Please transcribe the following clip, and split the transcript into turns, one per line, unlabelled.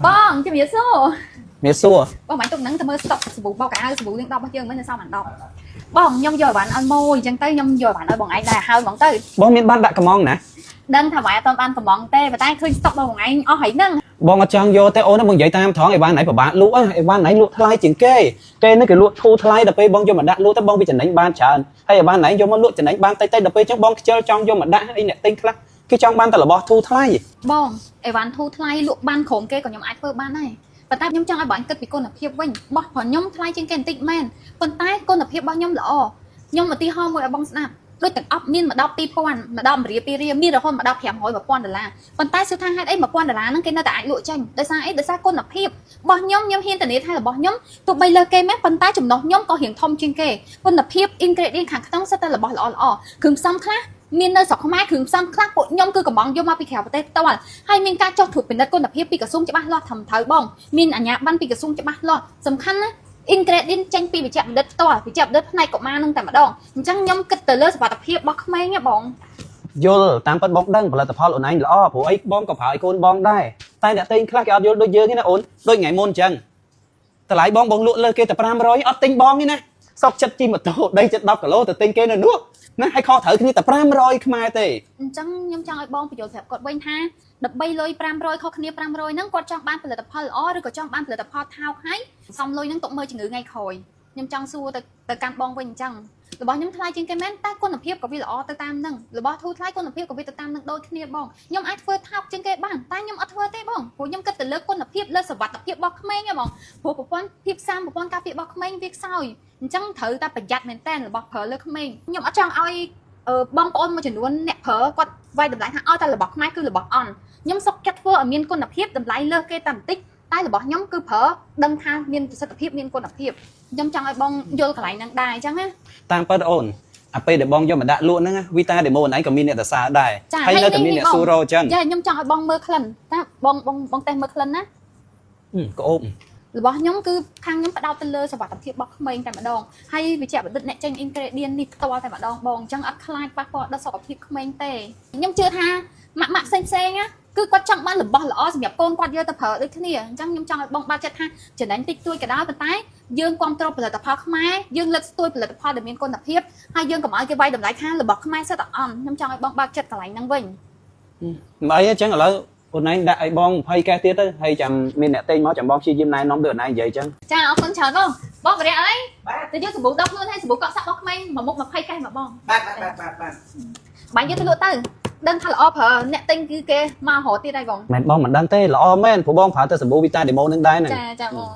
Bon, cho biết số.
Mẹ xua
Bon bạn tục nắng tao mơ stop sập bao cả sập liên đau bao nhiêu mới là sao bạn đau. Bon nhom giờ bạn ăn môi chân tay nhom giờ bạn ơi bọn anh là hai bọn tới.
bong miên ban đại cầm mong nè
Đơn thà bạn tao ăn tao bọn tê và tay khơi stop bao bọn anh ó hãy nâng.
bong ở trong vô té ôn nó bong dậy tam thoáng ai ban nãy của bạn lũ ai ban nãy lũ thay chỉnh kê nó cái lũ thu thay đập bong vô mà đã lũ tới bong bị chỉnh đánh ban chán hay ban nãy vô mà lũ chỉnh đánh ban tay tay đập trong bong chơi trong vô mà đã ai nè tinh khác cái trong ban ta là bo thu thay gì
Bon, ai bạn thu thay lụa ban khổng kê còn nhom ai phơ ban này. Và tay nhom trong ai bạn cất bị cô nạp hiệp vinh. Bo họ nhom thay trên kênh tịnh men. Còn tay cô nạp hiệp bao nhom lọ. Nhom mà ti ho môi bong snap. Đôi từng ấp miên mà đọc pi pon mà đọc ria miên rồi hôm mà đọc thèm hỏi mà pon đờ la còn tay siêu thang hai ấy mà pon đờ la nó cái nó tại lụa tranh tại sao ấy tại sao con nạp hiệp bỏ nhóm hiên tận hay là bỏ nhóm tụi bay lơ kê mép con tay chùm nó nhóm có hiển thông trên kê con nạp hiệp ingredient khẳngต้อง sẽ là bỏ lọ khử xăm khác miên nơi sọc không ai khử xăm khác bộ nhóm cứ cầm bóng vô mà bị khèo tê tao à hay miên ca cho thuộcเป็นđất con nạp hiệp bị cả sung cho ba lo thầm thở bong miên ở nhà ban bị cả sung cho ba loสำคัญนะingredient ចេញពីវិជ្ជាបណ្ឌិតតោះវិជ្ជាបណ្ឌិតផ្នែកកុមារនឹងតែម្ដងអញ្ចឹងខ្ញុំគិតទៅលើសុខភាពរបស់ក្មេងណាបង
យល់តាមពិតបងដឹងផលិតផលអូនឯងល្អព្រោះអីបងក៏ប្រើឲ្យកូនបងដែរតែអ្នកទិញខ្លះគេអត់យល់ដូចយើងទេណាអូនដូចថ្ងៃមុនអញ្ចឹងតម្លៃបងលក់លើគេតែ500អត់ទិញបងទេណាសុកចិត្តជិះម៉ូតូដីចិត្ត10គីឡូទៅទិញគេនៅនោះណាឲ្យខុសត្រូវគ្នាតែ500ខ្មែរទេ
អញ្ចឹងខ្ញុំចង់ឲ្យបងបញ្យល់ប្រាប់គាត់វិញថាដើម្បីលុយ500ខុសគ្នា500ហ្នឹងគាត់ចង់បានផលិតផលល្អឬក៏ចង់បានផលិតផលថោកហើយសំលុយហ្នឹងទុកមើលជំងឺថ្ងៃក្រោយខ្ញុំចង់សួរទៅកាន់បងវិញអញ្ចឹងរបស់ខ្ញុំថ្លៃជាងគេមែនតែគុណភាពក៏វាល្អទៅតាមហ្នឹងរបស់ធូរថ្លៃគុណភាពក៏វាទៅតាមហ្នឹងដូចគ្នាបងខ្ញុំអាចធ្វើថោកជាងគេបានតែខ្ញុំអត់ធ្វើទេបងព្រោះខ្ញុំគិតទៅលើគុណភាពលើសុវត្ថិភាពរបស់ក្មេងហ៎បងព្រោះប្រព័ន្ធភាពសាមប្រព័ន្ធការពាររបស់ក្មេងវាខ្សោយអញ្ចឹងត្រូវតែប្រយ័ត្នមែនតើរបស់ប្រើលើក្មេងខ្ញុំអត់ចង់ឲ្យបងប្អូនមួយចំនួនអ្នកប្រើគាត់វាយតម្លៃថាឲ្យតែរបស់ខ្មែរគឺរបស់អន់ខ្ញុំសុខចិត្តធ្វើឲ្យមានគុណភាពតម្លៃលើសគេតែបន្តិចតែរបស់ខ្ញុំគឺប្រើដឹងថាមានប្រសិទ្ធភាពមានគុណភាពខ្ញុំចង់ឲ្យបងយល់កន្លែងហ្នឹងដែរអញ្ចឹងណា
តាមពិតអូនអាពេលដែលបងយកមកដាក់លក់ហ្នឹងវីតាដេម៉ូអូនឯងក៏មានអ្នកសរសើរដែរហើយនៅតែមានអ្នកស៊ូរ៉ូអញ្ចឹង
ចាខ្ញុំចង់ឲ្យបងមើលក្លិនតាបងតេស្តមើលក្លិនណា
ក្អូប
របស់ខ្ញុំគឺខាងខ្ញុំផ្ដោតទៅលើសុខភាពរបស់ក្មេងតែម្ដងហើយវិជ្ជាបណ្ឌិតអ្នកចេញ ingredient នេះផ្ទាល់តែម្ដងបងអញ្ចឹងអត់ខ្លាចប៉ះពាល់ដល់សុខភាពក្មេងទេខ្ញុំជឿថាម៉ាក់ផ្សេងណាគឺគាត់ចង់បានរបស់ល្អសម្រាប់កូនគាត់យកទៅប្រើដូចគ្នាអញ្ចឹងខ្ញុំចង់ឲ្យបងបាត់ចិត្តថាចំណេញតិចតួចក៏ដោយប៉ុន្តែយើងគ្រប់គ្រងផលិតផលខ្មែរយើងលើកស្ទួយផលិតផលដែលមានគុណភាពហើយយើងកុំឲ្យគេវាយតម្លៃថារបស់ខ្មែរសិតតែអន់ខ្ញុំចង់ឲ្យបងបាត់ចិត្តកន្លែងហ្នឹងវិញ
មិនអីអញ្ចឹងឥឡូវអូនឯងដាក់ឲ្យបង20កែទៀតទៅហើយចាំមានអ្នកទិញមកចាំបងព្យាយាមណែនាំដូចអូនឯងនិយាយអញ្ចឹង
ចាអរគុណច្រើនបងបរិយអីទៅយកសាប៊ូ10ខ្លួនហើយសាប៊ូកក់សាក់របស់ក្មេងមួយមុខ20កែមកបង
បាទ
បាញ់យកទៅលក់ទៅដឹងថាល្អប្រើអ្នកទិញគឺគេមករកទៀតហើយបង
មិនបងមិនដឹងទេល្អមែនព្រោះបងប្រើទៅសាប៊ូវីតាដេម៉ូនឹងដែរហ្នឹង
ចាបង